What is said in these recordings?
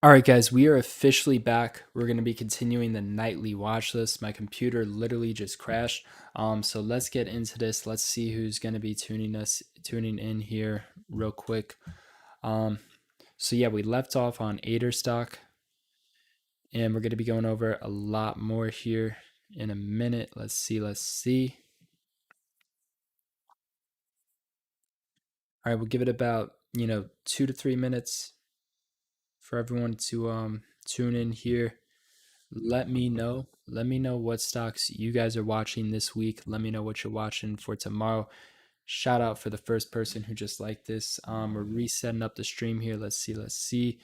All right, guys, we are officially back. We're going to be continuing the nightly watch list. My computer literally just crashed. So let's get into this. Let's see who's going to be tuning in here real quick. So yeah, we left off on Ader stock, and we're going to be going over a lot more here in a minute. Let's see. All right, we'll give it about 2 to 3 minutes for everyone to tune in here. Let me know. Let me know what stocks you guys are watching this week. Let me know what you're watching for tomorrow. Shout out for the first person who just liked this. We're resetting up the stream here. Let's see.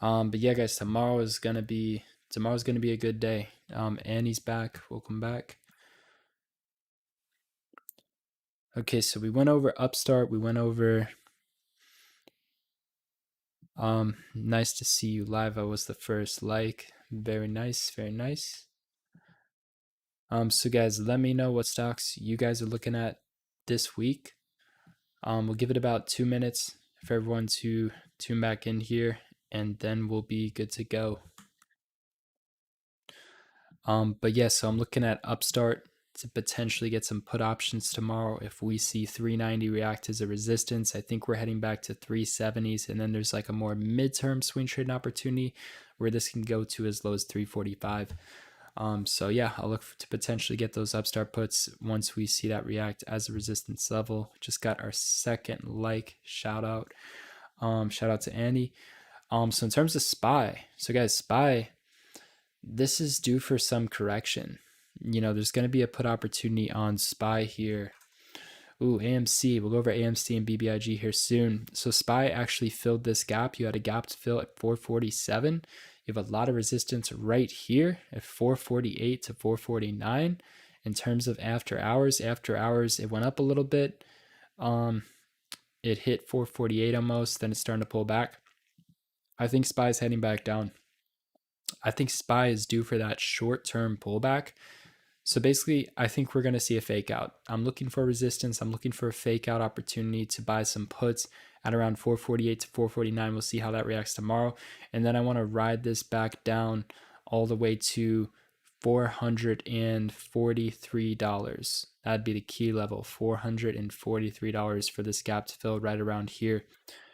But yeah, guys, tomorrow's gonna be a good day. Annie's back. Welcome back. Okay, so we went over Upstart. We went over nice to see you live. I was the first like. Very nice, very nice. So guys, let me know what stocks you guys are looking at this week. We'll give it about 2 minutes for everyone to tune back in here, and then we'll be good to go. But yeah, so I'm looking at Upstart to potentially get some put options tomorrow. If we see 390 react as a resistance, I think we're heading back to 370s, and then there's like a more midterm swing trading opportunity where this can go to as low as 345. So yeah, I'll look to potentially get those Upstart puts once we see that react as a resistance level. Just got our second like. Shout out to Andy. So in terms of SPY, so guys, SPY, this is due for some correction. There's going to be a put opportunity on SPY here. Ooh, AMC. We'll go over AMC and BBIG here soon. So SPY actually filled this gap. You had a gap to fill at 447. You have a lot of resistance right here at 448 to 449. In terms of after hours, it went up a little bit. It hit 448 almost, then it's starting to pull back. I think SPY is heading back down. I think SPY is due for that short-term pullback. So basically, I think we're going to see a fake out. I'm looking for resistance. I'm looking for a fake out opportunity to buy some puts at around 448 to 449. We'll see how that reacts tomorrow. And then I want to ride this back down all the way to $443. That'd be the key level, $443 for this gap to fill right around here.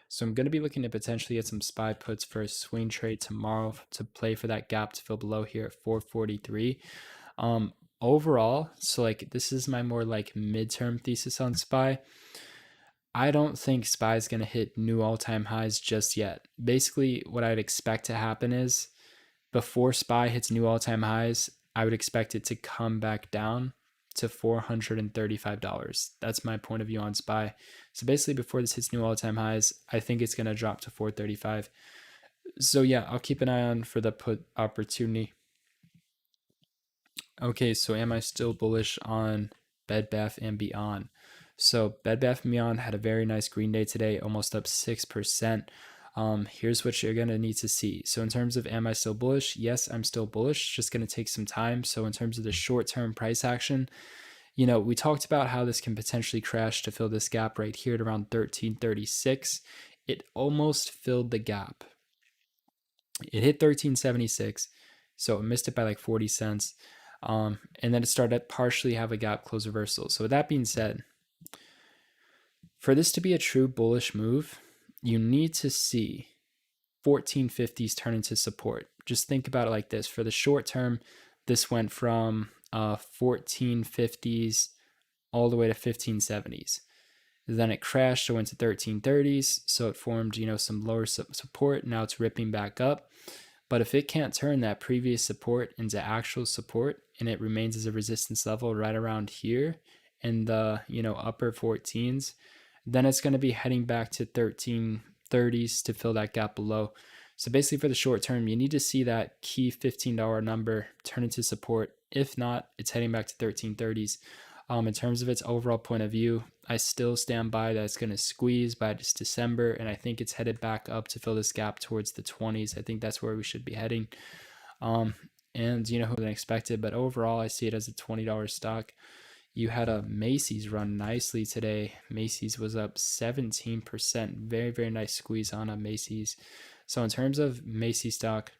So I'm going to be looking to potentially get some SPY puts for a swing trade tomorrow to play for that gap to fill below here at 443. Overall, so like this is my more like midterm thesis on SPY. I don't think SPY is going to hit new all-time highs just yet. Basically, what I'd expect to happen is before SPY hits new all-time highs, I would expect it to come back down to $435. That's my point of view on SPY. So basically, before this hits new all-time highs, I think it's going to drop to 435. So yeah, I'll keep an eye on for the put opportunity. Okay, so am I still bullish on Bed Bath & Beyond? So Bed Bath & Beyond had a very nice green day today, almost up 6%. Here's what you're going to need to see. So in terms of am I still bullish? Yes, I'm still bullish. Just going to take some time. So in terms of the short-term price action, we talked about how this can potentially crash to fill this gap right here at around 1336. It almost filled the gap. It hit 1376, so it missed it by like 40 cents. And then it started to partially have a gap close reversal. So with that being said, for this to be a true bullish move, you need to see 1450s turn into support. Just think about it like this. For the short term, this went from 1450s all the way to 1570s. Then it crashed, it went to 1330s, so it formed, some lower support. Now it's ripping back up. But if it can't turn that previous support into actual support and it remains as a resistance level right around here in the, upper 14s, then it's going to be heading back to 1330s to fill that gap below. So basically for the short term, you need to see that key $15 number turn into support. If not, it's heading back to 1330s. In terms of its overall point of view, I still stand by that it's going to squeeze by this December, and I think it's headed back up to fill this gap towards the 20s. I think that's where we should be heading. And who than expected, but overall, I see it as a $20 stock. You had a Macy's run nicely today. Macy's was up 17%. Very, very nice squeeze on a Macy's. So in terms of Macy's stock,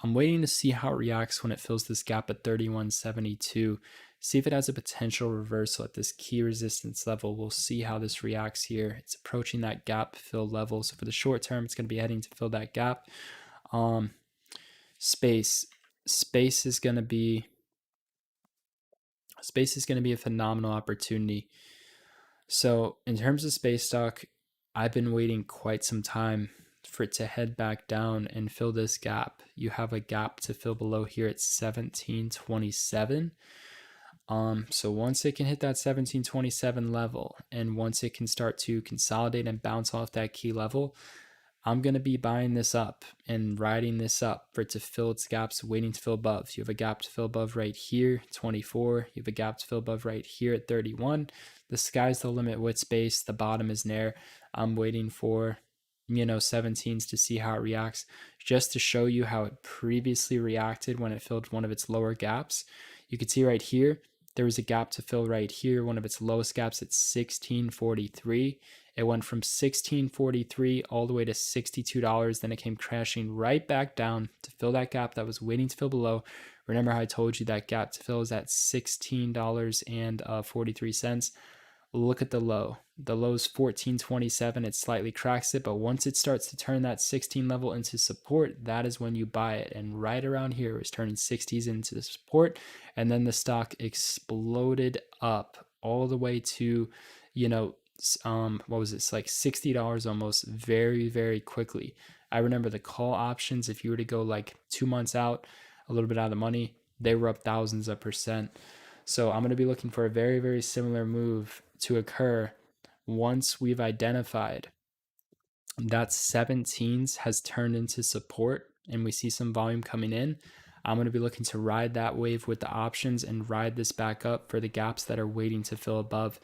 I'm waiting to see how it reacts when it fills this gap at 31.72. See if it has a potential reversal at this key resistance level. We'll see how this reacts here. It's approaching that gap fill level. So for the short term, it's going to be heading to fill that gap. Space is going to be a phenomenal opportunity. So in terms of space stock, I've been waiting quite some time for it to head back down and fill this gap. You have a gap to fill below here at 1727. So once it can hit that 1727 level, and once it can start to consolidate and bounce off that key level, I'm going to be buying this up and riding this up for it to fill its gaps, waiting to fill above. You have a gap to fill above right here, 24. You have a gap to fill above right here at 31. The sky's the limit with space. The bottom is there. I'm waiting for, 17s to see how it reacts, just to show you how it previously reacted when it filled one of its lower gaps. You can see right here, there was a gap to fill right here, one of its lowest gaps at 1643. It went from 1643 all the way to $62. Then it came crashing right back down to fill that gap that was waiting to fill below. Remember how I told you that gap to fill is at $16.43. Look at the low. The low is 14.27. It slightly cracks it, but once it starts to turn that 16 level into support, that is when you buy it. And right around here, it was turning 60s into support, and then the stock exploded up all the way to, what was it? It's like $60 almost, very, very quickly. I remember the call options, if you were to go like 2 months out, a little bit out of the money, they were up thousands of percent. So I'm going to be looking for a very, very similar move to occur once we've identified that 17s has turned into support and we see some volume coming in. I'm going to be looking to ride that wave with the options and ride this back up for the gaps that are waiting to fill above.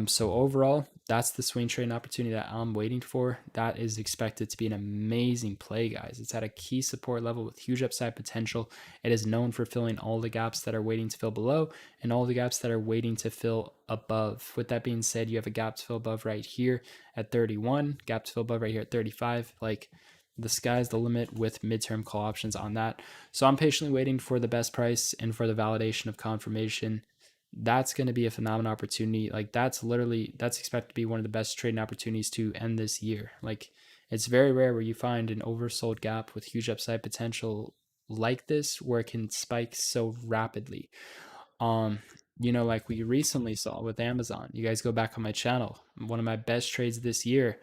So overall, that's the swing trading opportunity that I'm waiting for. That is expected to be an amazing play, guys. It's at a key support level with huge upside potential. It is known for filling all the gaps that are waiting to fill below and all the gaps that are waiting to fill above. With that being said, you have a gap to fill above right here at 31, gap to fill above right here at 35. Like, the sky's the limit with midterm call options on that. So I'm patiently waiting for the best price and for the validation of confirmation. That's going to be a phenomenal opportunity. Like, that's expected to be one of the best trading opportunities to end this year. Like, it's very rare where you find an oversold gap with huge upside potential like this, where it can spike so rapidly. Like we recently saw with Amazon. You guys go back on my channel. One of my best trades this year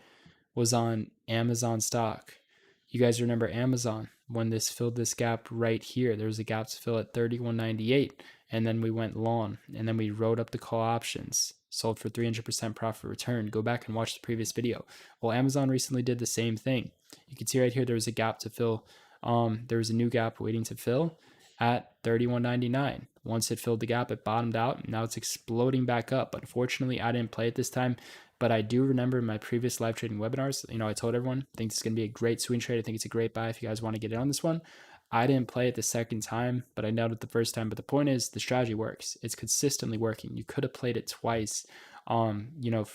was on Amazon stock. You guys remember Amazon when this filled this gap right here. There was a gap to fill at 31.98, and then we went long, and then we wrote up the call options, sold for 300% profit return. Go back and watch the previous video. Well, Amazon recently did the same thing. You can see right here there was a gap to fill. There was a new gap waiting to fill at 31.99. Once it filled the gap, it bottomed out. Now it's exploding back up. Unfortunately, I didn't play it this time. But I do remember in my previous live trading webinars, I told everyone, I think it's going to be a great swing trade. I think it's a great buy if you guys want to get in on this one. I didn't play it the second time, but I nailed it the first time. But the point is, the strategy works. It's consistently working. You could have played it twice. For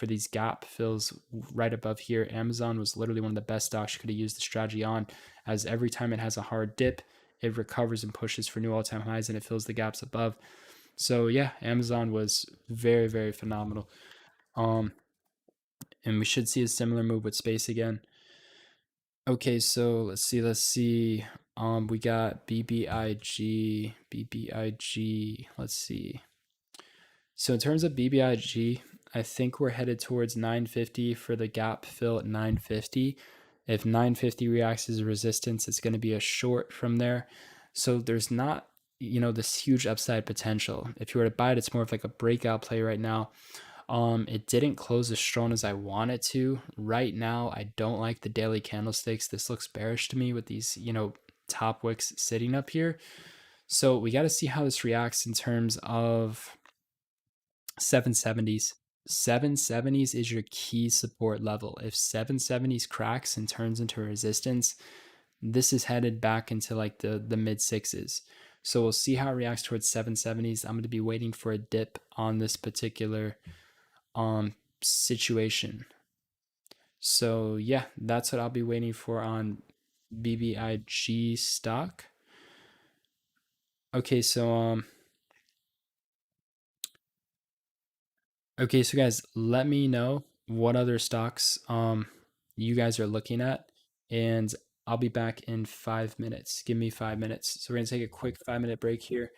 these gap fills right above here. Amazon was literally one of the best stocks you could have used the strategy on, as every time it has a hard dip, it recovers and pushes for new all-time highs, and it fills the gaps above. So yeah, Amazon was very, very phenomenal. And we should see a similar move with space again. Okay, so let's see. We got BBIG. Let's see. So in terms of BBIG, I think we're headed towards 950 for the gap fill at 950. If 950 reacts as a resistance, it's going to be a short from there. So there's not, this huge upside potential. If you were to buy it, it's more of like a breakout play right now. It didn't close as strong as I want it to. Right now, I don't like the daily candlesticks. This looks bearish to me with these, top wicks sitting up here. So we got to see how this reacts in terms of 770s. 770s is your key support level. If 770s cracks and turns into resistance, this is headed back into like the mid sixes. So we'll see how it reacts towards 770s. I'm going to be waiting for a dip on this particular situation. So yeah, that's what I'll be waiting for on BBIG stock. Okay, so guys, let me know what other stocks you guys are looking at, and I'll be back in 5 minutes. Give me 5 minutes. So we're gonna take a quick 5 minute break here.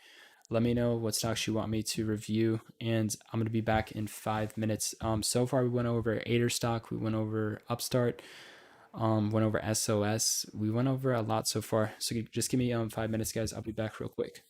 Let me know what stocks you want me to review, and I'm gonna be back in 5 minutes. So far we went over Ader stock, we went over Upstart, went over SOS. We went over a lot so far. So just give me 5 minutes, guys. I'll be back real quick.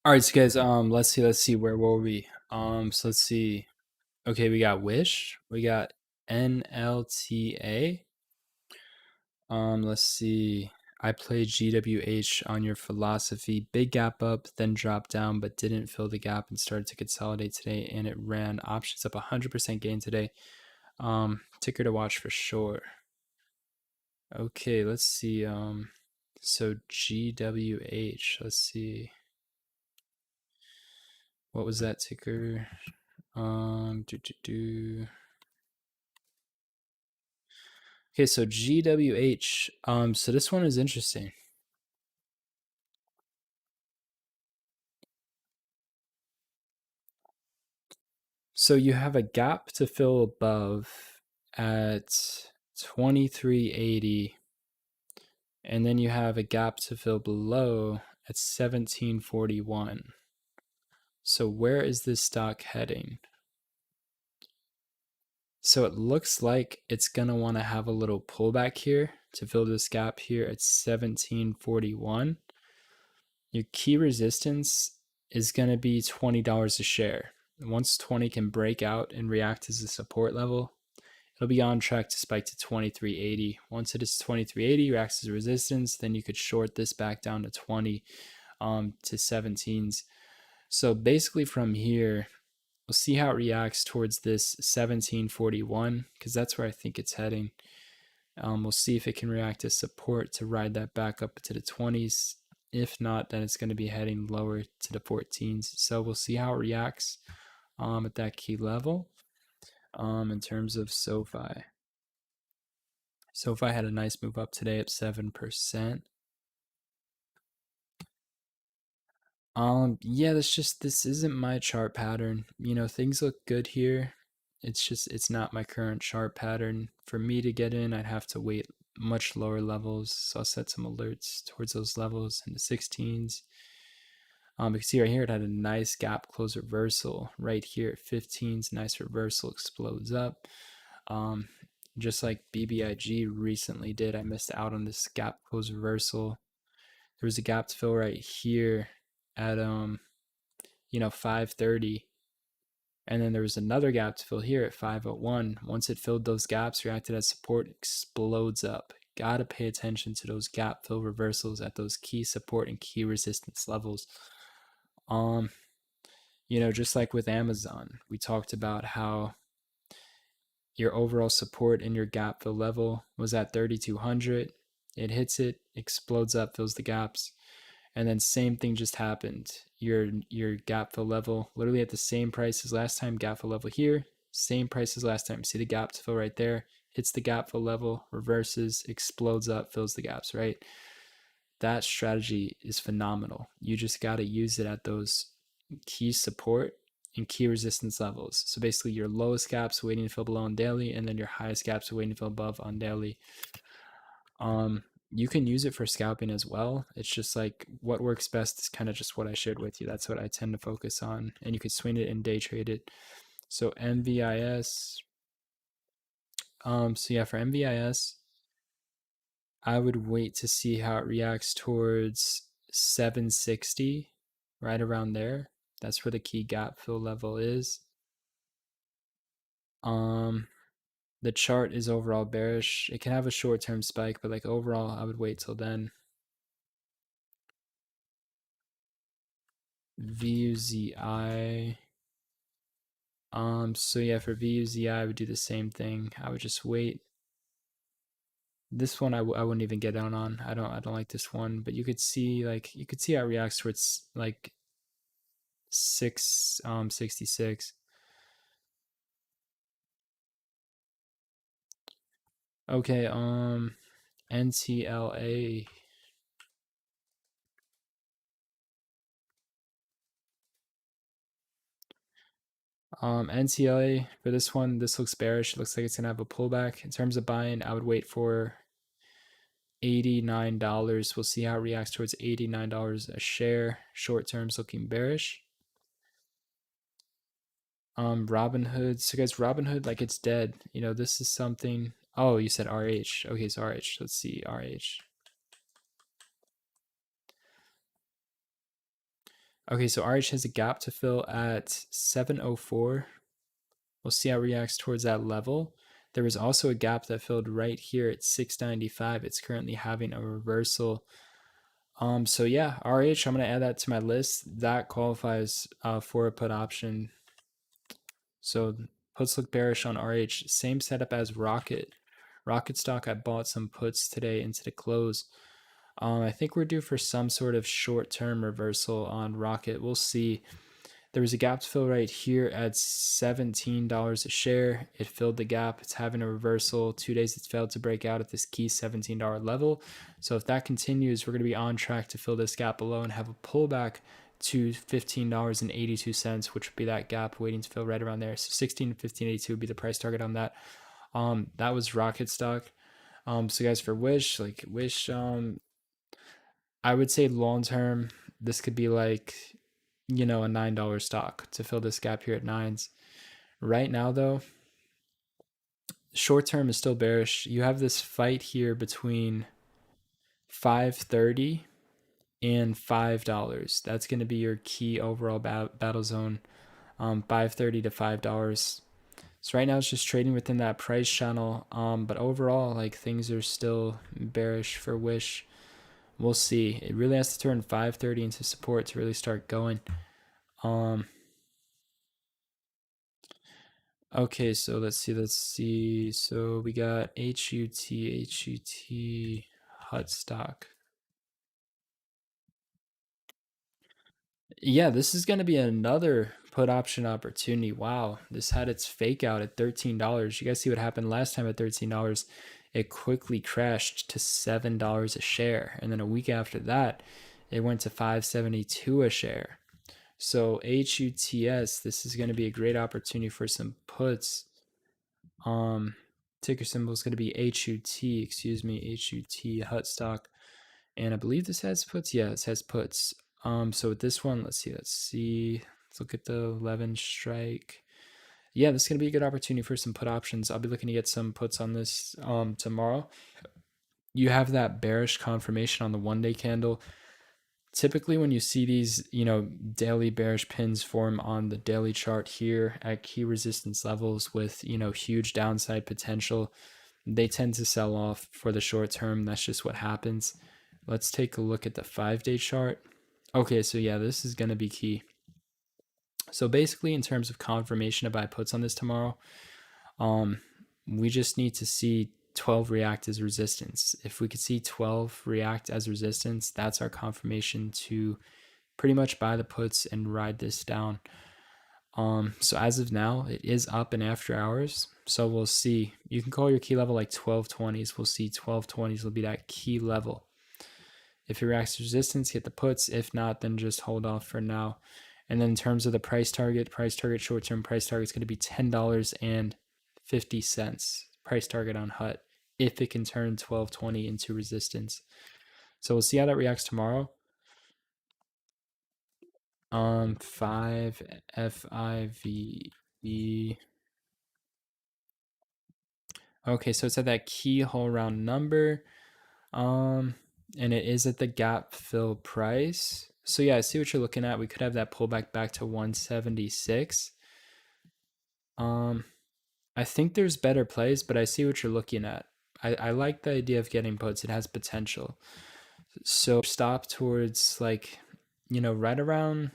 All right, so guys, let's see, where were we? So let's see. Okay, we got Wish, we got NLTA. Let's see. I played GWH on your philosophy. Big gap up, then dropped down, but didn't fill the gap and started to consolidate today. And it ran options up 100% gain today. Ticker to watch for sure. Okay, let's see. So GWH. Let's see. What was that ticker? Okay, so GWH. So this one is interesting. So you have a gap to fill above at 2380, and then you have a gap to fill below at 1741. So where is this stock heading? So it looks like it's going to want to have a little pullback here to fill this gap here at 1741. Your key resistance is going to be $20 a share. Once 20 can break out and react as a support level, it'll be on track to spike to 2380. Once it is 2380, reacts as a resistance, then you could short this back down to 20 to 17s. So basically from here, we'll see how it reacts towards this 1741, because that's where I think it's heading. We'll see if it can react as support to ride that back up to the 20s. If not, then it's going to be heading lower to the 14s. So we'll see how it reacts at that key level. In terms of SoFi. SoFi had a nice move up today at 7%. Yeah, this isn't my chart pattern. You know, things look good here. It's not my current chart pattern. For me to get in, I'd have to wait much lower levels. So I'll set some alerts towards those levels in the 16s. You can see right here, it had a nice gap close reversal right here at 15s. Nice reversal, explodes up. Just like BBIG recently did, I missed out on this gap close reversal. There was a gap to fill right here at 530, and then there was another gap to fill here at 501. Once it filled those gaps, reacted as support, explodes up. Gotta pay attention to those gap fill reversals at those key support and key resistance levels. Just like with Amazon, we talked about how your overall support in your gap fill level was at 3200. It hits it, explodes up, fills the gaps, and then same thing just happened. Your gap fill level literally at the same price as last time. Gap fill level here, same price as last time. See the gap fill right there, hits the gap fill level, reverses, explodes up, fills the gaps, right? That strategy is phenomenal. You just got to use it at those key support and key resistance levels. So basically your lowest gaps waiting to fill below on daily, and then your highest gaps waiting to fill above on daily. You can use it for scalping as well. It's just like what works best is kind of just what I shared with you. That's what I tend to focus on, and you can swing it and day trade it. So MVIS. So yeah, for MVIS, I would wait to see how it reacts towards 760, right around there. That's where the key gap fill level is. The chart is overall bearish. It can have a short-term spike, but like overall, I would wait till then. VUZI. So yeah, for VUZI, I would do the same thing. I would just wait. This one I wouldn't even get down on. I don't like this one, but you could see how it reacts towards like 666. Okay, NTLA. NTLA for this one, this looks bearish. It looks like it's gonna have a pullback. In terms of buying, I would wait for $89. We'll see how it reacts towards $89 a share. Short term's looking bearish. Robinhood. So guys, Robinhood, like it's dead. This is something. Oh, you said RH. Okay, so RH. Let's see RH. Okay, so RH has a gap to fill at 704. We'll see how it reacts towards that level. There was also a gap that filled right here at 695. It's currently having a reversal. So yeah, RH, I'm gonna add that to my list. That qualifies for a put option. So puts look bearish on RH. Same setup as Rocket. Rocket stock, I bought some puts today into the close. I think we're due for some sort of short-term reversal on Rocket. We'll see. There was a gap to fill right here at $17 a share. It filled the gap. It's having a reversal. 2 days it's failed to break out at this key $17 level. So if that continues, we're going to be on track to fill this gap below and have a pullback to $15.82, which would be that gap waiting to fill right around there. So 16 to 15.82 would be the price target on that. That was Rocket stock. So guys, for Wish, I would say long term, this could be like, a $9 stock to fill this gap here at nines. Right now, though, short term is still bearish. You have this fight here between 530 and $5. That's going to be your key overall battle zone. 530 to $5. So right now it's just trading within that price channel. But overall, like, things are still bearish for Wish. We'll see. It really has to turn 530 into support to really start going. Okay, so let's see. So we got HUT, HUT stock. Yeah, this is going to be another put option opportunity. Wow, this had its fake out at $13. You guys see what happened last time at $13? It quickly crashed to $7 a share. And then a week after that, it went to $5.72 a share. So HUTS, this is going to be a great opportunity for some puts. Ticker symbol is going to be HUT, HUT, HUT stock. And I believe this has puts. Yeah, it has puts. So with this one, let's see. Let's look at the 11 strike. Yeah, this is going to be a good opportunity for some put options. I'll be looking to get some puts on this tomorrow. You have that bearish confirmation on the 1-day candle. Typically when you see these, daily bearish pins form on the daily chart here at key resistance levels with, huge downside potential, they tend to sell off for the short term. That's just what happens. Let's take a look at the 5-day chart. Okay, so yeah, this is going to be key. So basically in terms of confirmation of buy puts on this tomorrow, we just need to see 12 react as resistance. If we could see 12 react as resistance, that's our confirmation to pretty much buy the puts and ride this down. So as of now, it is up in after hours. So we'll see. You can call your key level like 1220s. We'll see 1220s will be that key level. If it reacts to resistance, hit the puts. If not, then just hold off for now. And then in terms of the price target short-term price target is going to be $10.50 price target on HUT if it can turn 1220 into resistance. So we'll see how that reacts tomorrow. 5 FIVE. Okay, so it's at that key whole round number. And it is at the gap fill price. So yeah, I see what you're looking at. We could have that pullback back to 176. I think there's better plays, but I see what you're looking at. I like the idea of getting puts. It has potential. So stop towards right around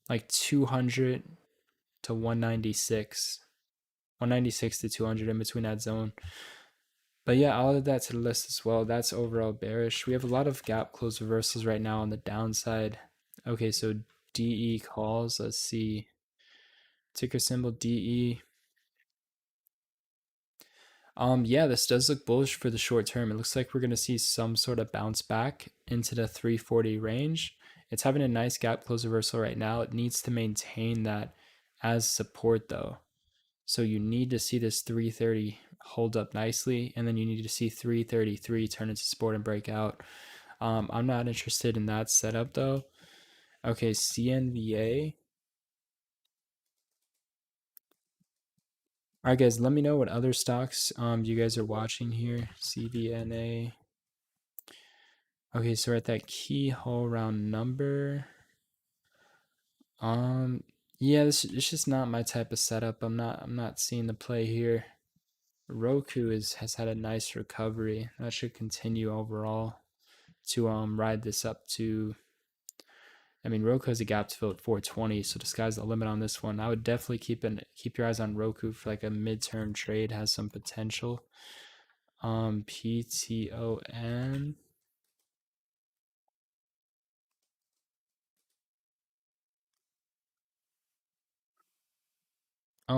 like 200 to 196. 196 to 200 in between that zone. But yeah, I'll add that to the list as well. That's overall bearish. We have a lot of gap close reversals right now on the downside. Okay, so DE calls. Let's see. Ticker symbol DE. Yeah, this does look bullish for the short term. It looks like we're going to see some sort of bounce back into the 340 range. It's having a nice gap close reversal right now. It needs to maintain that as support though. So you need to see this 330 hold up nicely, and then you need to see 333 turn into support and break out. I'm not interested in that setup though. Okay, CNVA. All right, guys, let me know what other stocks you guys are watching here. CVNA. Okay, so we're at that key whole round number. Um, yeah, this it's just not my type of setup. I'm not seeing the play here. Roku has had a nice recovery. That should continue overall to ride this up to. I mean, Roku has a gap to fill at 420, so the sky's the limit on this one. I would definitely keep your eyes on Roku for like a midterm trade. Has some potential. PTON.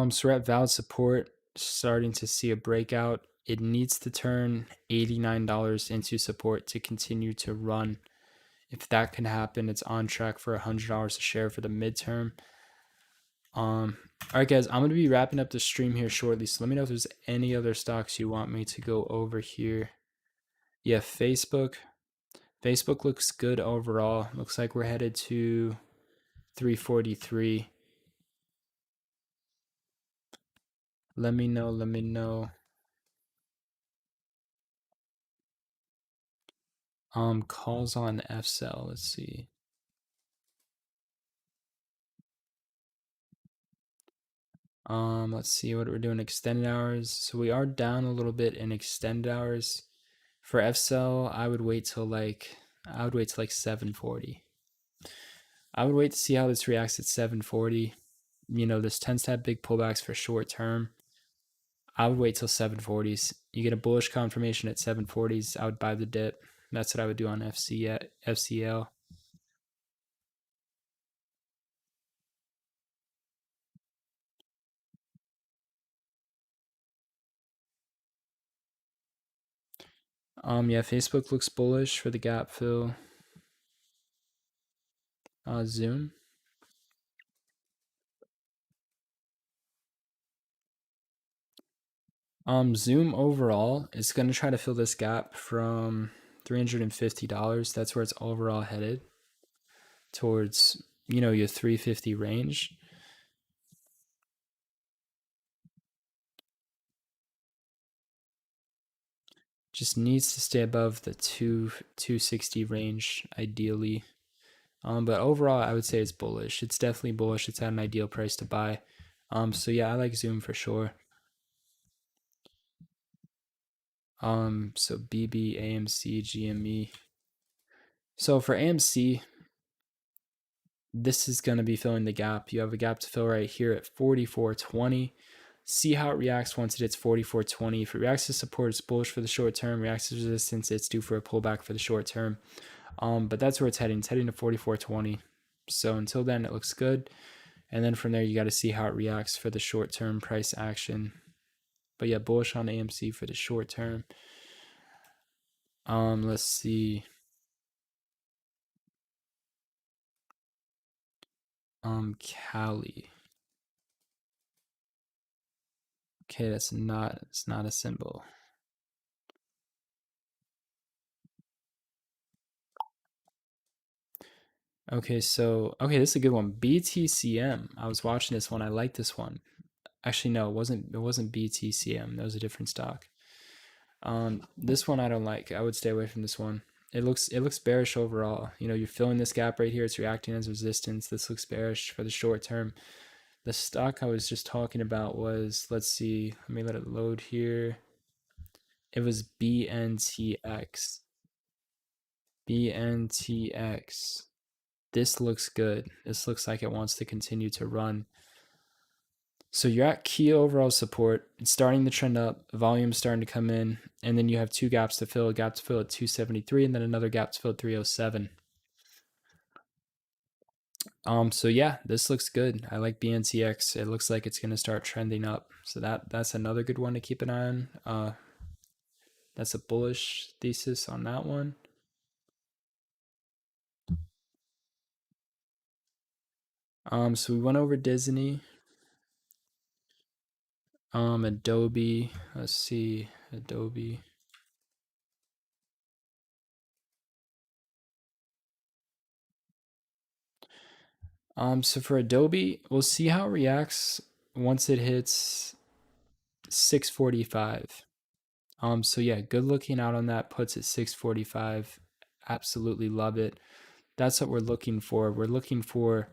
So we're at valid support, starting to see a breakout. It needs to turn $89 into support to continue to run. If that can happen, it's on track for $100 a share for the midterm. All right, guys, I'm gonna be wrapping up the stream here shortly. So let me know if there's any other stocks you want me to go over here. Yeah, Facebook. Facebook looks good overall. Looks like we're headed to 343. Let me know. Let me know. Calls on FCell. Let's see. Let's see what we're doing. Extended hours. So we are down a little bit in extended hours. For FCell, I would wait till like 740. I would wait to see how this reacts at 740. You know, this tends to have big pullbacks for short term. I would wait till 740s. You get a bullish confirmation at 740s, I would buy the dip. That's what I would do on FCL. Yeah, Facebook looks bullish for the gap fill. Zoom. Zoom overall is going to try to fill this gap from $350. That's where it's overall headed towards, your 350 range. Just needs to stay above the 260 range ideally. But overall, I would say it's bullish. It's definitely bullish. It's at an ideal price to buy. So yeah, I like Zoom for sure. So BB, AMC, GME. So for AMC, this is going to be filling the gap. You have a gap to fill right here at 44.20. See how it reacts once it hits 44.20. If it reacts to support, it's bullish for the short term. Reacts to resistance, it's due for a pullback for the short term. But that's where it's heading. It's heading to 44.20. So until then, it looks good. And then from there, you got to see how it reacts for the short term price action. But yeah, bullish on AMC for the short term. Let's see. Cali. Okay, it's not a symbol. Okay, this is a good one. BTCM. I was watching this one. I like this one. Actually, no, it wasn't BTCM. That was a different stock. This one I don't like. I would stay away from this one. It looks bearish overall. You're filling this gap right here. It's reacting as resistance. This looks bearish for the short term. The stock I was just talking about was, let's see, let me let it load here. It was BNTX. BNTX. This looks good. This looks like it wants to continue to run. So you're at key overall support. It's starting to trend up. Volume's starting to come in. And then you have two gaps to fill. A gap to fill at 273 and then another gap to fill at 307. So yeah, this looks good. I like BNTX. It looks like it's going to start trending up. So that's another good one to keep an eye on. That's a bullish thesis on that one. So we went over Disney. Adobe. Let's see. Adobe. So for Adobe, we'll see how it reacts once it hits 645. So yeah, good looking out on that. Puts at 645. Absolutely love it. That's what we're looking for. We're looking for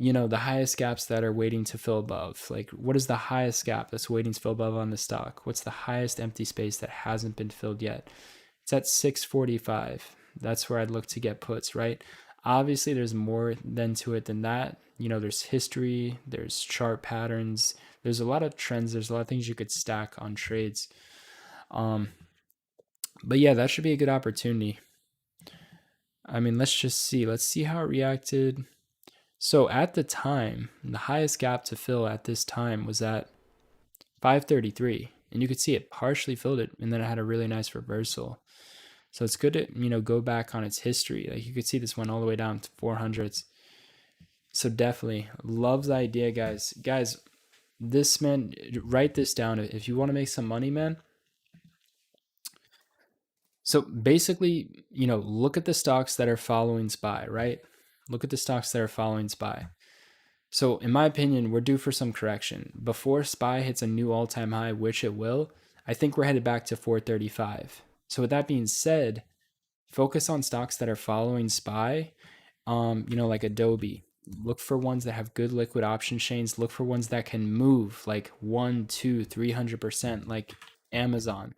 the highest gaps that are waiting to fill above. Like, what is the highest gap that's waiting to fill above on the stock? What's the highest empty space that hasn't been filled yet? It's at 645. That's where I'd look to get puts, right? Obviously, there's more than to it than that. There's history, there's chart patterns, there's a lot of trends, there's a lot of things you could stack on trades. But yeah, that should be a good opportunity. I mean, let's just see. Let's see how it reacted. So at the time, the highest gap to fill at this time was at 533. And you could see it partially filled it, and then it had a really nice reversal. So it's good to, go back on its history. Like you could see this went all the way down to 400s. So definitely love the idea, guys. Guys, this, man, write this down if you want to make some money, man. So basically, look at the stocks that are following SPY, right? Look at the stocks that are following SPY. So in my opinion, we're due for some correction. Before SPY hits a new all-time high, which it will, I think we're headed back to 435. So with that being said, focus on stocks that are following SPY, like Adobe. Look for ones that have good liquid option chains. Look for ones that can move like 1, 2, 300%, like Amazon.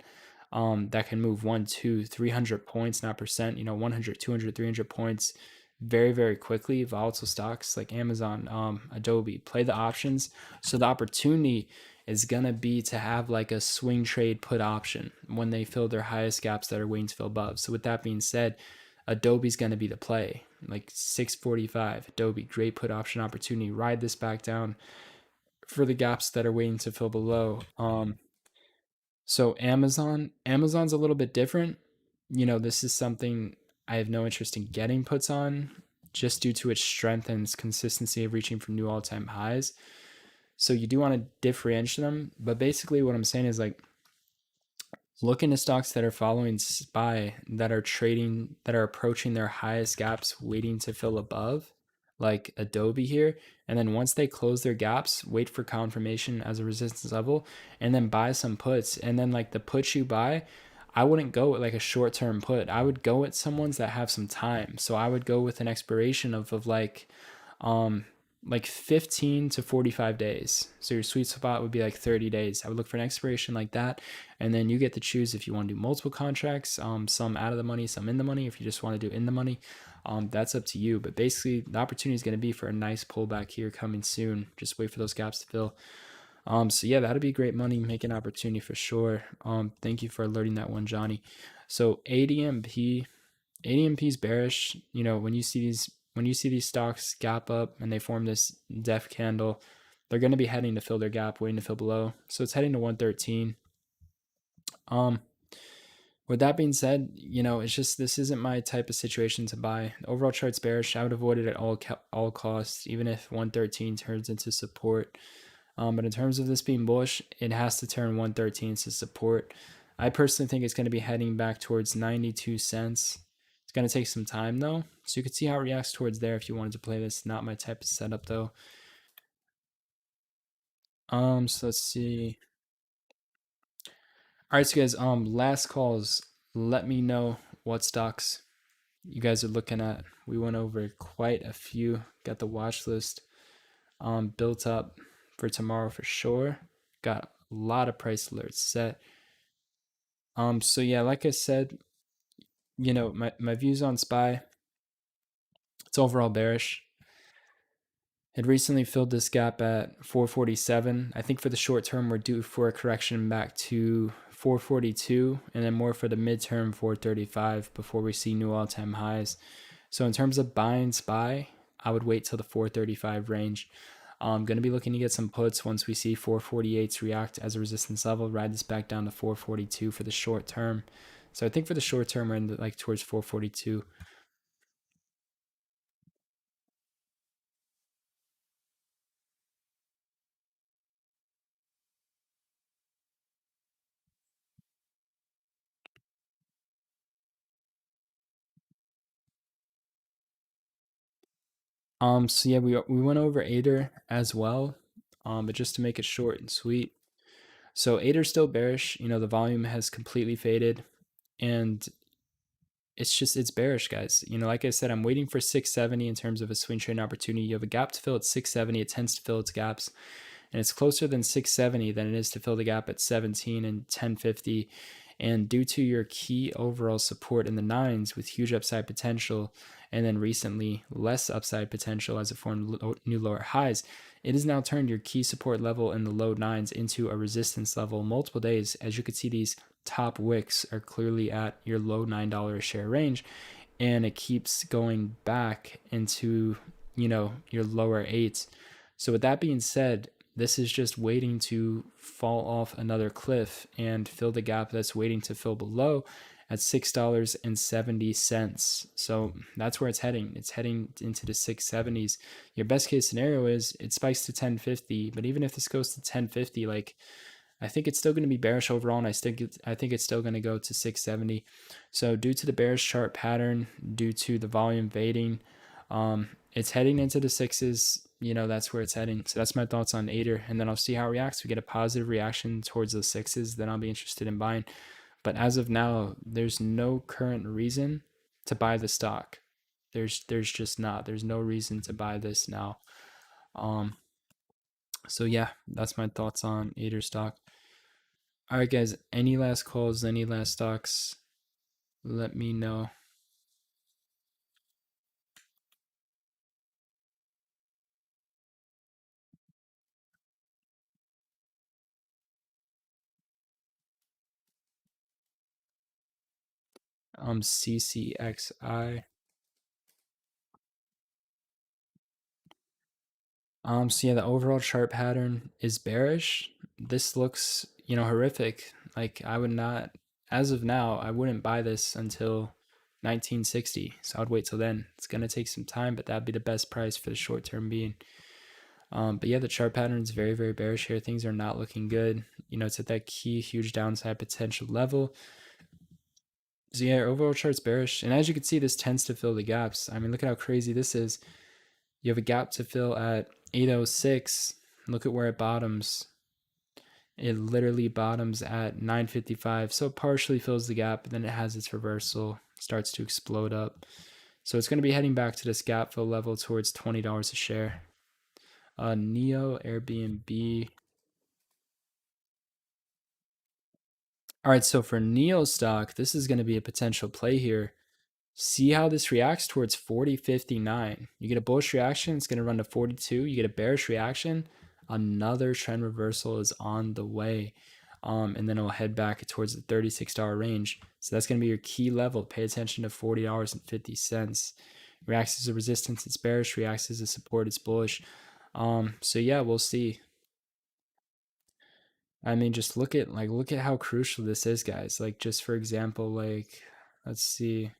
That can move 1, 2, 300 points, not percent, 100, 200, 300 points very, very quickly. Volatile stocks like Amazon, Adobe, play the options. So the opportunity is going to be to have like a swing trade put option when they fill their highest gaps that are waiting to fill above. So with that being said, Adobe's going to be the play. Like 645, Adobe, great put option opportunity. Ride this back down for the gaps that are waiting to fill below. So Amazon's a little bit different. This is something I have no interest in getting puts on just due to its strength and its consistency of reaching for new all-time highs. So you do want to differentiate them, but basically what I'm saying is like look into stocks that are following SPY that are approaching their highest gaps waiting to fill above, like Adobe here. And then once they close their gaps, wait for confirmation as a resistance level and then buy some puts. And then like the puts you buy, I wouldn't go with like a short-term put. I would go with some ones that have some time. So I would go with an expiration of like 15 to 45 days. So your sweet spot would be like 30 days. I would look for an expiration like that. And then you get to choose if you want to do multiple contracts, some out of the money, some in the money. If you just want to do in the money, that's up to you. But basically the opportunity is going to be for a nice pullback here coming soon. Just wait for those gaps to fill. So yeah, that'd be great money making opportunity for sure. Thank you for alerting that one, Johnny. So ADMP's bearish. When you see these stocks gap up and they form this death candle, they're going to be heading to fill their gap, waiting to fill below. So it's heading to 113. With that being said, it's just this isn't my type of situation to buy. The overall chart's bearish. I would avoid it at all costs, even if 113 turns into support. But in terms of this being bullish, it has to turn 113 to support. I personally think it's going to be heading back towards 92 cents. It's going to take some time though. So you could see how it reacts towards there if you wanted to play this. Not my type of setup though. So let's see. All right, so guys, last calls. Let me know what stocks you guys are looking at. We went over quite a few. Got the watch list built up for tomorrow for sure. Got a lot of price alerts set. So yeah, like I said, my views on SPY, it's overall bearish. It recently filled this gap at 447. I think for the short term, we're due for a correction back to 442, and then more for the midterm 435 before we see new all-time highs. So in terms of buying SPY, I would wait till the 435 range. I'm going to be looking to get some puts once we see 448s react as a resistance level, ride this back down to 442 for the short term. So I think for the short term, we're in like towards 442. So yeah, we went over Ader as well, but just to make it short and sweet. So Ader's still bearish. The volume has completely faded, and it's bearish, guys. Like I said, I'm waiting for 670 in terms of a swing trading opportunity. You have a gap to fill at 670. It tends to fill its gaps, and it's closer than 670 than it is to fill the gap at 17 and 1050. And due to your key overall support in the nines with huge upside potential, and then recently less upside potential as it formed new lower highs, it has now turned your key support level in the low nines into a resistance level multiple days. As you can see, these top wicks are clearly at your low $9 a share range, and it keeps going back into your lower eights. So with that being said, this is just waiting to fall off another cliff and fill the gap that's waiting to fill below at $6.70. So that's where it's heading. It's heading into the 670s. Your best case scenario is it spikes to 1050, but even if this goes to 1050, like, I think it's still going to be bearish overall, and I think it's still going to go to 670. So due to the bearish chart pattern, due to the volume fading, it's heading into the sixes. That's where it's heading. So that's my thoughts on Ader, and then I'll see how it reacts. We get a positive reaction towards the sixes, then I'll be interested in buying. But as of now, there's no current reason to buy the stock. There's just not. There's no reason to buy this now. So yeah, that's my thoughts on Ader stock. All right, guys. Any last calls? Any last stocks? Let me know. CCXI. So yeah, the overall chart pattern is bearish. This looks, horrific. Like, I would not, as of now, I wouldn't buy this until 1960. So I'd wait till then. It's gonna take some time, but that'd be the best price for the short term being. But yeah, the chart pattern is very, very bearish here. Things are not looking good. It's at that key huge downside potential level. So yeah, overall chart's bearish. And as you can see, this tends to fill the gaps. I mean, look at how crazy this is. You have a gap to fill at 806. Look at where it bottoms. It literally bottoms at 955. So it partially fills the gap, but then it has its reversal, starts to explode up. So it's going to be heading back to this gap fill level towards $20 a share. Neo, Airbnb. All right, so for Neo stock, this is going to be a potential play here. See how this reacts towards 40.59. You get a bullish reaction, it's going to run to 42. You get a bearish reaction, another trend reversal is on the way. And then it'll head back towards the $36 range. So that's going to be your key level. Pay attention to $40.50. Reacts as a resistance, it's bearish. Reacts as a support, it's bullish. So yeah, we'll see. I mean, just look at how crucial this is, guys. Like, just for example, like, let's see.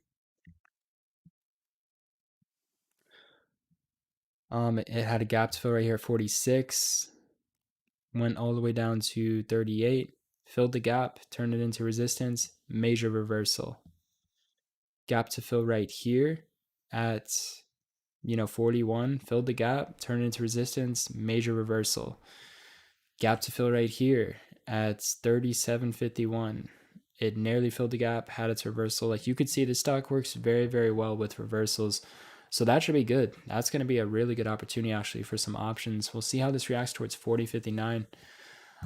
It had a gap to fill right here at 46. Went all the way down to 38. Filled the gap, turned it into resistance. Major reversal. Gap to fill right here at 41. Filled the gap, turned it into resistance. Major reversal. Gap to fill right here at 37.51. It nearly filled the gap, had its reversal. Like, you could see, the stock works very, very well with reversals. So that should be good. That's going to be a really good opportunity, actually, for some options. We'll see how this reacts towards 40.59.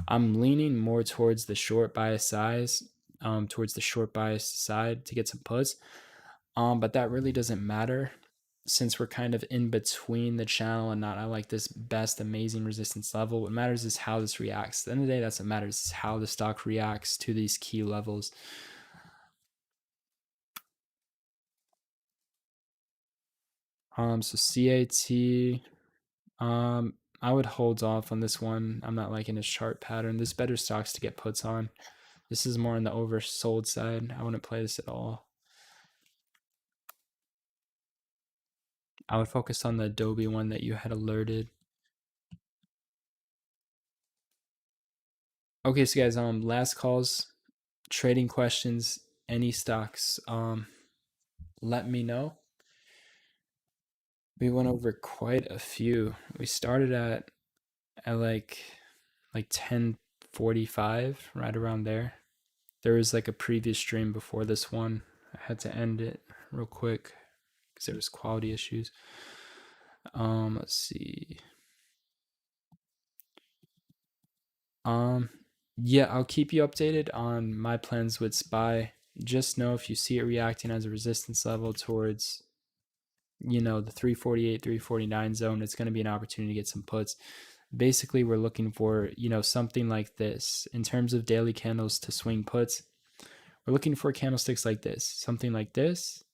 I'm leaning more towards the short bias size, towards the short bias side to get some puts. But that really doesn't matter, since we're kind of in between the channel and not at like this best amazing resistance level. What matters is how this reacts. At the end of the day, that's what matters, is how the stock reacts to these key levels. So CAT, I would hold off on this one. I'm not liking this chart pattern. There's better stocks to get puts on. This is more on the oversold side. I wouldn't play this at all. I would focus on the Adobe one that you had alerted. Okay, so guys, last calls, trading questions, any stocks, let me know. We went over quite a few. We started at like 10:45, right around there. There was like a previous stream before this one. I had to end it real quick because there was quality issues. Let's see. Yeah, I'll keep you updated on my plans with SPY. Just know if you see it reacting as a resistance level towards, the 348, 349 zone, it's going to be an opportunity to get some puts. Basically, we're looking for, something like this. In terms of daily candles to swing puts, we're looking for candlesticks like this, something like this,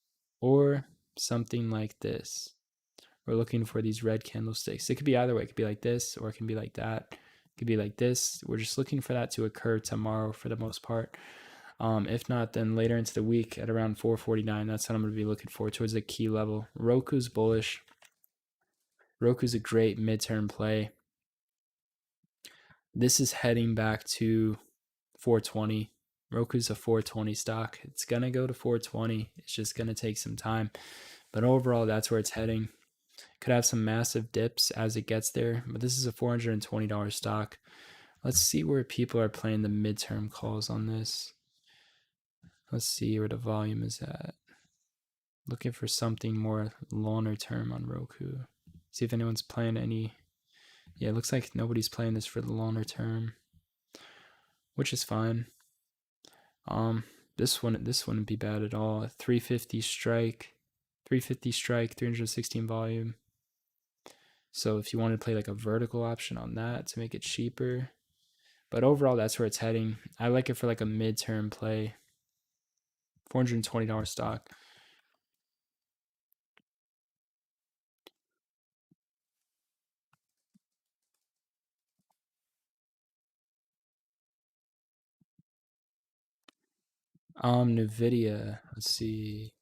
or something like this. We're looking for these red candlesticks. It could be either way. It could be like this, or it can be like that. It could be like this. We're just looking for that to occur tomorrow for the most part. If not, then later into the week at around 449, that's what I'm going to be looking for towards a key level. Roku's bullish. Roku's a great midterm play. This is heading back to 420. Roku's a 420 stock. It's going to go to 420. It's just going to take some time. But overall, that's where it's heading. Could have some massive dips as it gets there, but this is a $420 stock. Let's see where people are playing the midterm calls on this. Let's see where the volume is at. Looking for something more longer term on Roku. See if anyone's playing any. Yeah, it looks like nobody's playing this for the longer term, which is fine. This wouldn't be bad at all. 350 strike, 316 volume. So if you want to play like a vertical option on that to make it cheaper. But overall, that's where it's heading. I like it for like a midterm play. $420 stock. NVIDIA. Let's see.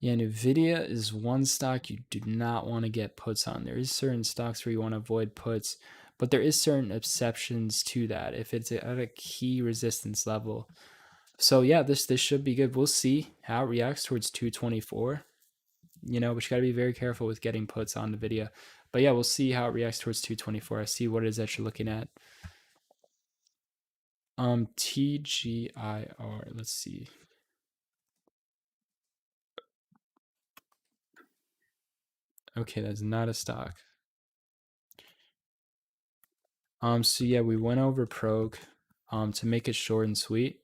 Yeah, NVIDIA is one stock you do not want to get puts on. There is certain stocks where you want to avoid puts, but there is certain exceptions to that if it's at a key resistance level. So yeah, this should be good. We'll see how it reacts towards 224. But you got to be very careful with getting puts on NVIDIA. But yeah, we'll see how it reacts towards 224. I see what it is that you're looking at. TGIR. Let's see. Okay, that's not a stock. So yeah, we went over PROG. To make it short and sweet,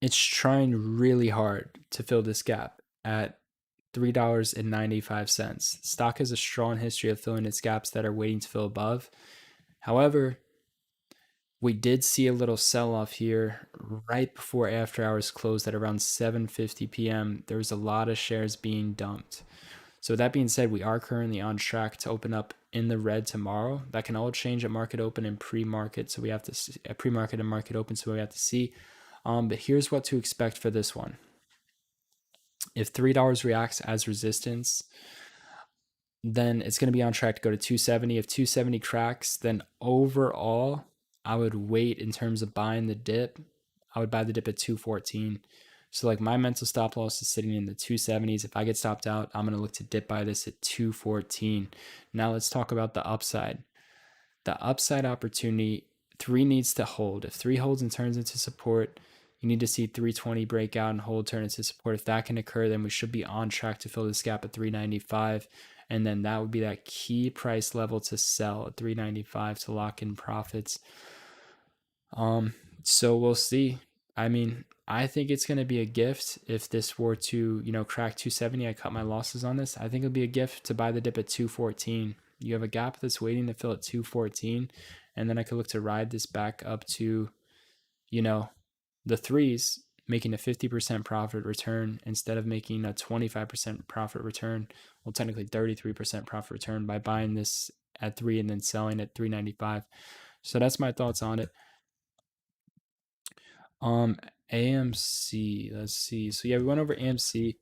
it's trying really hard to fill this gap at $3.95. Stock has a strong history of filling its gaps that are waiting to fill above. However, we did see a little sell-off here right before after hours closed at around 7:50 p.m. There was a lot of shares being dumped. So that being said, we are currently on track to open up in the red tomorrow. That can all change at market open and pre-market. So we have to see, at pre-market and market open. So we have to see. But here's what to expect for this one. If $3 reacts as resistance, then it's going to be on track to go to 270. If 270 cracks, then overall, I would wait in terms of buying the dip. I would buy the dip at 214. So like my mental stop loss is sitting in the 270s. If I get stopped out, I'm going to look to dip buy this at 214. Now let's talk about the upside. The upside opportunity, 3 needs to hold. If 3 holds and turns into support, you need to see 320 break out and hold, turn into support. If that can occur, then we should be on track to fill this gap at 395. And then that would be that key price level to sell at 395 to lock in profits. So we'll see. I mean, I think it's going to be a gift if this were to, crack 270. I cut my losses on this. I think it'll be a gift to buy the dip at 214. You have a gap that's waiting to fill at 214, and then I could look to ride this back up to, the 3s, making a 50% profit return instead of making a 25% profit return. Well, technically 33% profit return by buying this at 3 and then selling at 395. So that's my thoughts on it. AMC, let's see. So yeah, we went over AMC.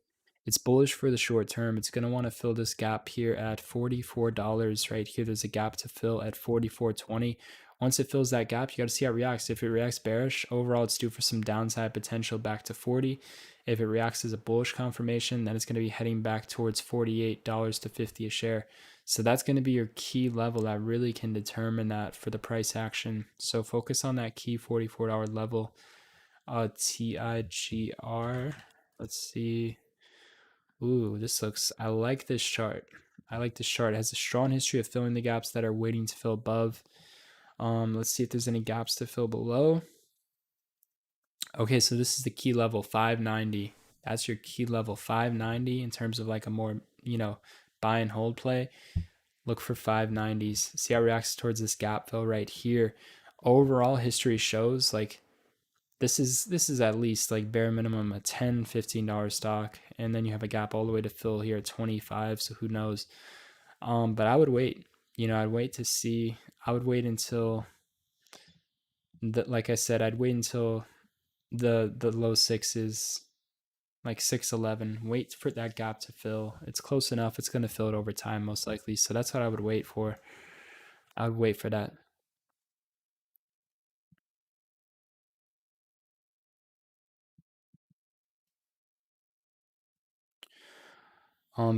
It's bullish for the short term. It's going to want to fill this gap here at $44 right here. There's a gap to fill at $44.20. Once it fills that gap, you got to see how it reacts. If it reacts bearish, overall it's due for some downside potential back to 40. If it reacts as a bullish confirmation, then it's going to be heading back towards $48 to 50 a share. So that's going to be your key level that really can determine that for the price action. So focus on that key $44 level. TIGR. Let's see. Ooh, this looks, I like this chart. I like this chart. It has a strong history of filling the gaps that are waiting to fill above. Let's see if there's any gaps to fill below. Okay, so this is the key level 590. That's your key level 590 in terms of like a more, buy and hold play. Look for 590s. See how it reacts towards this gap fill right here. Overall history shows like this is at least like bare minimum a $10-15 stock, and then you have a gap all the way to fill here at 25, so who knows. But I would wait. I'd wait to see. I would wait until like I said, I'd wait until the low sixes, like 611. Wait for that gap to fill. It's close enough. It's going to fill it over time most likely. So that's what I would wait for. I would wait for that.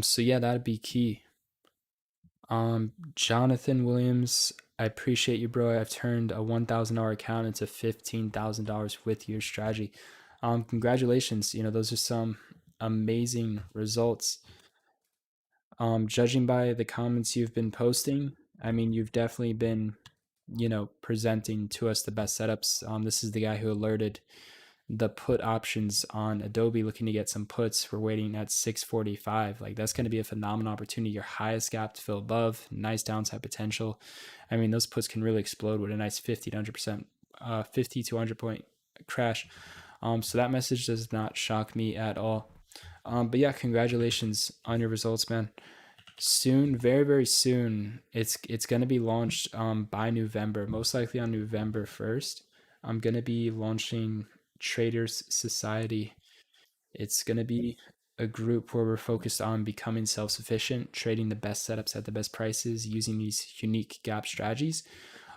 So yeah, that'd be key. Jonathan Williams, I appreciate you, bro. I've turned a $1,000 account into $15,000 with your strategy. Congratulations. Those are some amazing results. Judging by the comments you've been posting, I mean, you've definitely been, presenting to us the best setups. This is the guy who alerted the put options on Adobe looking to get some puts. We're waiting at 645. Like that's going to be a phenomenal opportunity. Your highest gap to fill above, nice downside potential. I mean, those puts can really explode with a nice 50 to 100%, 50 to 100 point crash. So that message does not shock me at all. But yeah, congratulations on your results, man. Soon, very very soon, it's gonna be launched by November, most likely on November 1st. I'm gonna be launching Traders Society. It's gonna be a group where we're focused on becoming self-sufficient, trading the best setups at the best prices, using these unique gap strategies.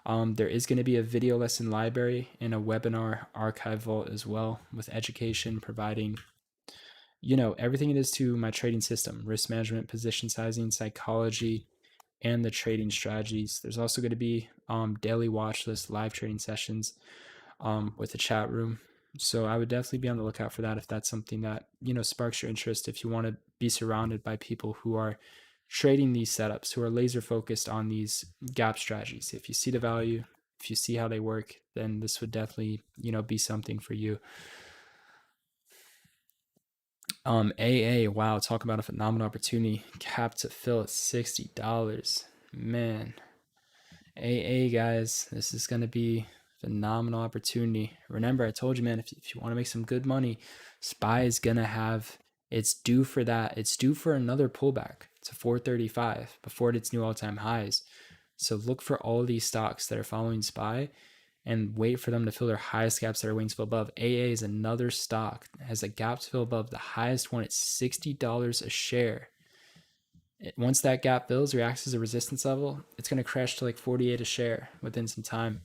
There is going to be a video lesson library and a webinar archive vault as well, with education providing everything it is to my trading system: risk management, position sizing, psychology, and the trading strategies. There's also going to be daily watch list live trading sessions with a chat room. So I would definitely be on the lookout for that if that's something that sparks your interest. If you want to be surrounded by people who are trading these setups, who are laser focused on these gap strategies, if you see the value, if you see how they work, then this would definitely be something for you. AA, wow, talk about a phenomenal opportunity. Cap to fill at $60. Man. AA, guys, this is going to be a phenomenal opportunity. Remember, I told you, man, if you want to make some good money, SPY is going to have, it's due for that. It's due for another pullback to 435 before it hits new all-time highs. So look for all these stocks that are following SPY and wait for them to fill their highest gaps that are waiting to fill above. AA is another stock that has a gap to fill above. The highest one at $60 a share. Once that gap fills, reacts as a resistance level, it's going to crash to like 48 a share within some time.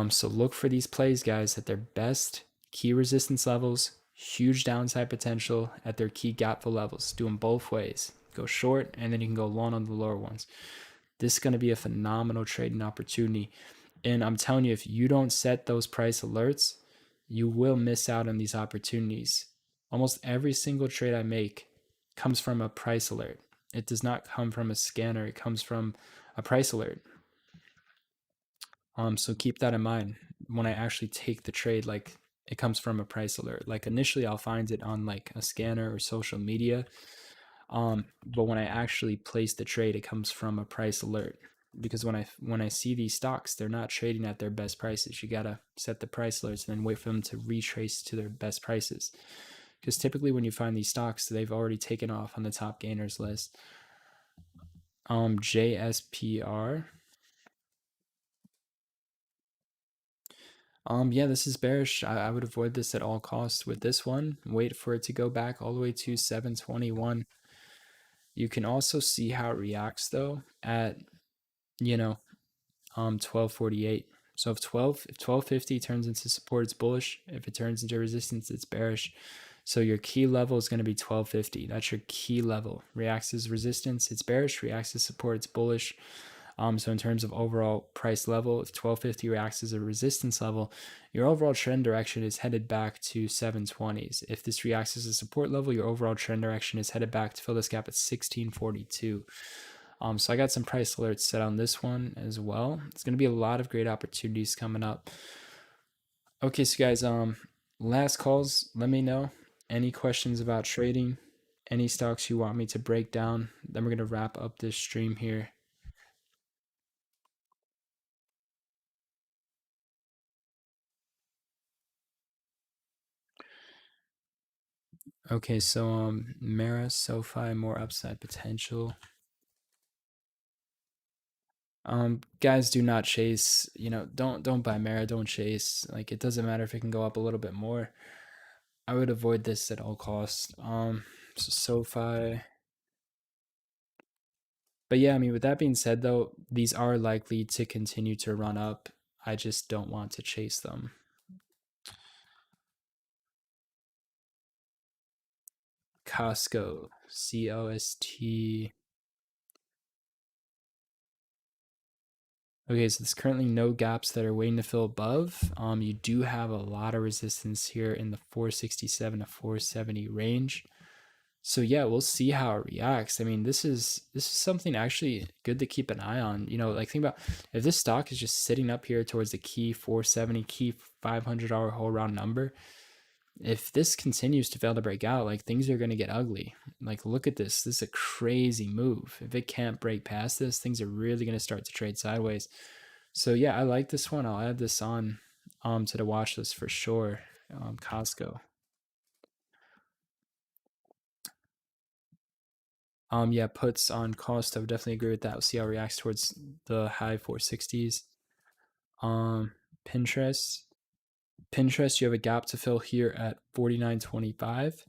So look for these plays, guys, at their best key resistance levels, huge downside potential at their key gap fill levels. Do them both ways. Go short, and then you can go long on the lower ones. This is going to be a phenomenal trading opportunity. And I'm telling you, if you don't set those price alerts, you will miss out on these opportunities. Almost every single trade I make comes from a price alert. It does not come from a scanner. It comes from a price alert. So keep that in mind when I actually take the trade. Like it comes from a price alert. Like initially, I'll find it on like a scanner or social media. But when I actually place the trade, it comes from a price alert. Because when I see these stocks, they're not trading at their best prices. You gotta set the price alerts and then wait for them to retrace to their best prices. Because typically when you find these stocks, they've already taken off on the top gainers list. JSPR. Yeah, this is bearish. I would avoid this at all costs with this one. Wait for it to go back all the way to 721. You can also see how it reacts though at 1248. So if 1250 turns into support, it's bullish. If it turns into resistance, it's bearish. So your key level is going to be 1250. That's your key level. Reacts as resistance, it's bearish. Reacts as support, it's bullish. So in terms of overall price level, if 1250 reacts as a resistance level, your overall trend direction is headed back to 720s. If this reacts as a support level, your overall trend direction is headed back to fill this gap at 1642. So I got some price alerts set on this one as well. It's going to be a lot of great opportunities coming up. Okay, so guys, last calls, let me know any questions about trading, any stocks you want me to break down. Then we're going to wrap up this stream here. Okay, so Mara, SoFi, more upside potential. Guys, do not chase. Don't buy Mara. Don't chase. Like, it doesn't matter if it can go up a little bit more. I would avoid this at all costs. So SoFi. But yeah, I mean, with that being said, though, these are likely to continue to run up. I just don't want to chase them. Costco, COST. Okay, so there's currently no gaps that are waiting to fill above. You do have a lot of resistance here in the 467 to 470 range. So yeah, we'll see how it reacts. I mean, this is something actually good to keep an eye on. Like, think about if this stock is just sitting up here towards the key 470, key $500 whole round number. If this continues to fail to break out, like, things are going to get ugly. Like, look at this. This is a crazy move. If it can't break past this, things are really going to start to trade sideways. So yeah, I like this one. I'll add this on to the watch list for sure. Costco. Yeah, puts on cost. I would definitely agree with that. We'll see how it reacts towards the high 460s. Pinterest. Pinterest, you have a gap to fill here at 49.25.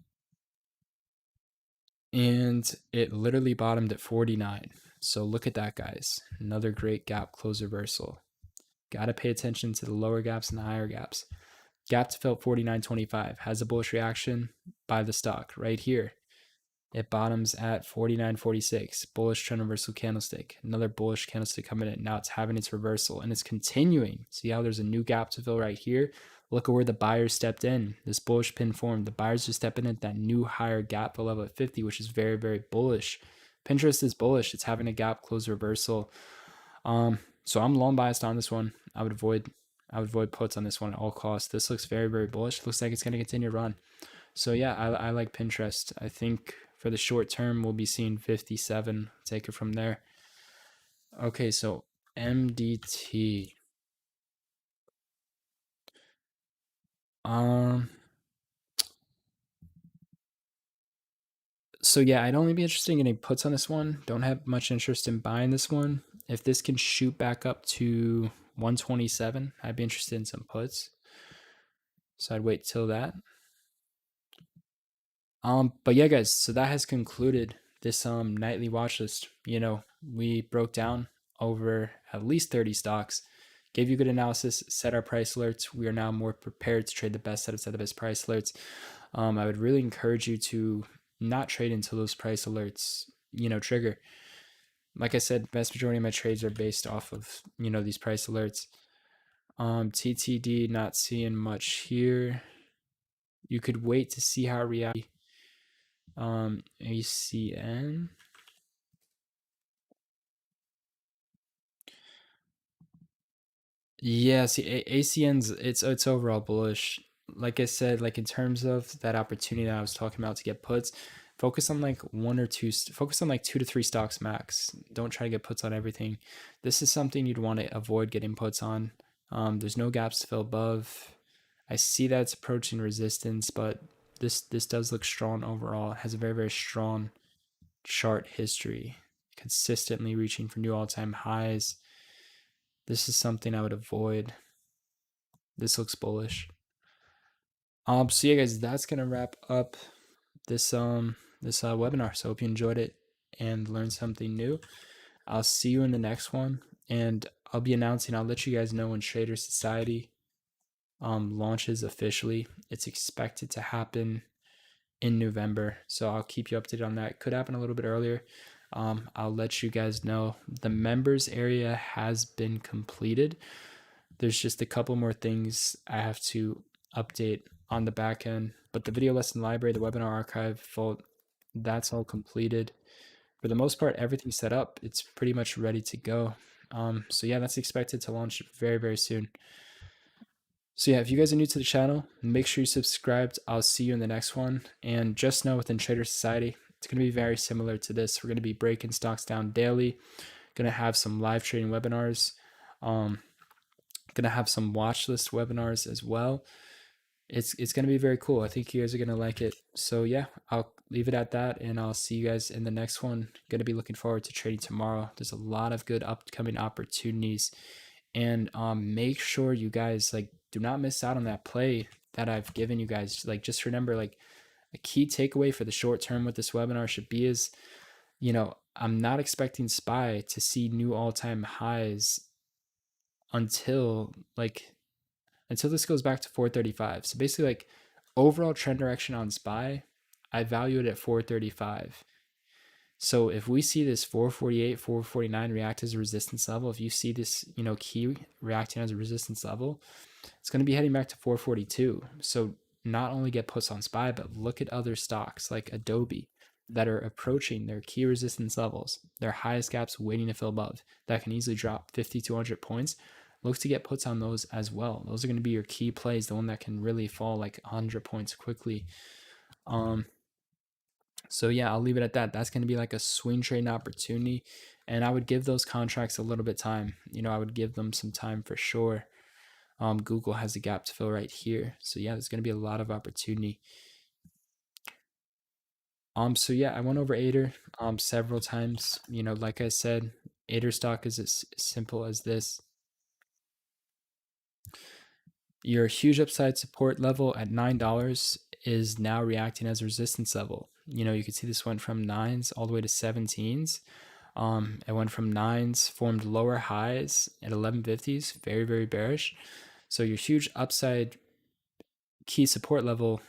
And it literally bottomed at 49. So look at that, guys. Another great gap close reversal. Got to pay attention to the lower gaps and the higher gaps. Gap to fill 49.25 has a bullish reaction by the stock right here. It bottoms at 49.46. Bullish trend reversal candlestick. Another bullish candlestick coming in. Now it's having its reversal and it's continuing. See how there's a new gap to fill right here? Look at where the buyers stepped in. This bullish pin formed. The buyers are stepping in at that new higher gap fill level at 50, which is very, very bullish. Pinterest is bullish. It's having a gap close reversal. So I'm long biased on this one. I would avoid puts on this one at all costs. This looks very, very bullish. Looks like it's going to continue to run. So yeah, I like Pinterest. I think for the short term, we'll be seeing 57. Take it from there. Okay, so MDT. So yeah, I'd only be interested in getting puts on this one. Don't have much interest in buying this one. If this can shoot back up to 127, I'd be interested in some puts. So I'd wait till that. But yeah, guys, so that has concluded this nightly watch list. We broke down over at least 30 stocks, gave you good analysis, set our price alerts. We are now more prepared to trade the best set of the best price alerts. I would really encourage you to not trade until those price alerts, trigger. Like I said, vast majority of my trades are based off of, these price alerts. TTD, not seeing much here. You could wait to see how it reacts. ACN. Yeah, see, ACN's it's overall bullish. Like I said, like in terms of that opportunity that I was talking about to get puts, focus on like focus on like 2 to 3 stocks max. Don't try to get puts on everything. This is something you'd want to avoid getting puts on. There's no gaps to fill above. I see that it's approaching resistance, but this does look strong overall. It has a very, very strong chart history, consistently reaching for new all-time highs. This is something I would avoid. This looks bullish. So yeah, guys, that's gonna wrap up this webinar. So I hope you enjoyed it and learned something new. I'll see you in the next one, and I'll let you guys know when Trader Society launches officially. It's expected to happen in November. So I'll keep you updated on that. It could happen a little bit earlier. I'll let you guys know. The members area has been completed. There's just a couple more things I have to update on the back end, but the video lesson library, the webinar archive vault, that's all completed. For the most part, everything's set up. It's pretty much ready to go. So yeah, that's expected to launch very, very soon. So yeah, if you guys are new to the channel, make sure you subscribed. I'll see you in the next one. And just know within Trader Society, it's going to be very similar to this. We're going to be breaking stocks down daily. Going to have some live trading webinars. Going to have some watch list webinars as well. It's going to be very cool. I think you guys are going to like it. So yeah, I'll leave it at that, and I'll see you guys in the next one. Going to be looking forward to trading tomorrow. There's a lot of good upcoming opportunities, and make sure you guys do not miss out on that play that I've given you guys. Just remember, a key takeaway for the short term with this webinar should be is, I'm not expecting SPY to see new all-time highs until this goes back to 435. So basically, overall trend direction on SPY, I value it at 435. So if we see this 448, 449 react as a resistance level, if you see this, key reacting as a resistance level, it's going to be heading back to 442. So not only get puts on SPY, but look at other stocks like Adobe that are approaching their key resistance levels, their highest gaps waiting to fill above, that can easily drop 50 to 100 points. Look to get puts on those as well. Those are going to be your key plays, the one that can really fall 100 points quickly. So yeah, I'll leave it at that. That's going to be a swing trading opportunity, and I would give those contracts a little bit time. I would give them some time for sure. Google has a gap to fill right here. So yeah, there's going to be a lot of opportunity. So yeah, I went over Ader several times. Like I said, Ader stock is as simple as this. Your huge upside support level at $9 is now reacting as a resistance level. You can see this went from 9s all the way to 17s. It went from 9s, formed lower highs at 1150s, very, very bearish. So your huge upside key support level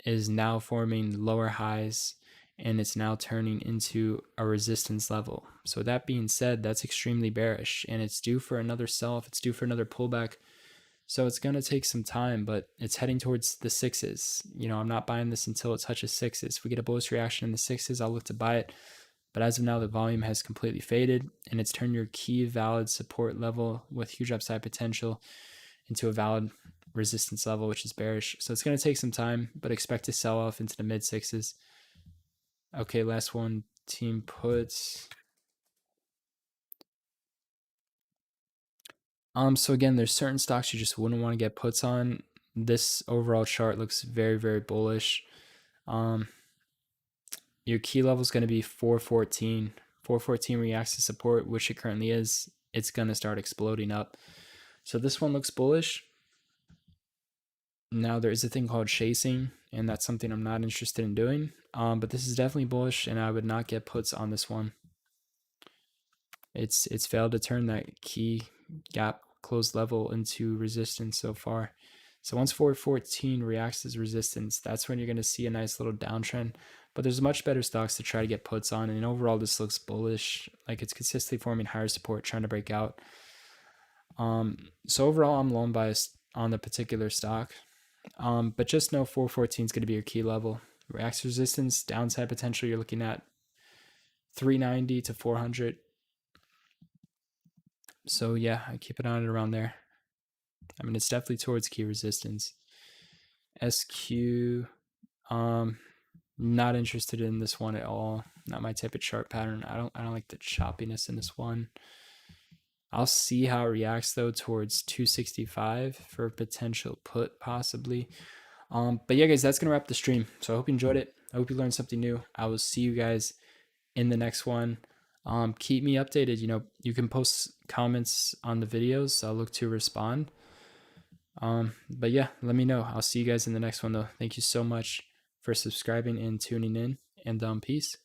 is now forming lower highs, and it's now turning into a resistance level. So that being said, that's extremely bearish, and it's due for another sell-off. It's due for another pullback. So it's going to take some time, but it's heading towards the 6s. I'm not buying this until it touches 6s. If we get a bullish reaction in the 6s, I'll look to buy it. But as of now, the volume has completely faded, and it's turned your key valid support level with huge upside potential into a valid resistance level, which is bearish. So it's going to take some time, but expect to sell off into the mid 6s. Okay, last one, team puts. So again, there's certain stocks you just wouldn't want to get puts on. This overall chart looks very, very bullish. Your key level is going to be 414. 414 reacts to support, which it currently is. It's going to start exploding up. So this one looks bullish. Now there is a thing called chasing, and that's something I'm not interested in doing. But this is definitely bullish, and I would not get puts on this one. It's failed to turn that key gap closed level into resistance so far. So once 414 reacts as resistance, that's when you're going to see a nice little downtrend. But there's much better stocks to try to get puts on, and overall this looks bullish. It's consistently forming higher support, trying to break out. So overall, I'm loan biased on the particular stock. But just know 414 is going to be your key level. Reacts resistance, downside potential, you're looking at 390 to 400. So yeah, I keep it on it around there. It's definitely towards key resistance. SQ, not interested in this one at all. Not my type of chart pattern. I don't like the choppiness in this one. I'll see how it reacts though towards 265 for a potential put possibly. But yeah, guys, that's gonna wrap the stream. So I hope you enjoyed it. I hope you learned something new. I will see you guys in the next one. Keep me updated. You can post comments on the videos. I'll look to respond. But yeah, let me know. I'll see you guys in the next one though. Thank you so much for subscribing and tuning in, and peace.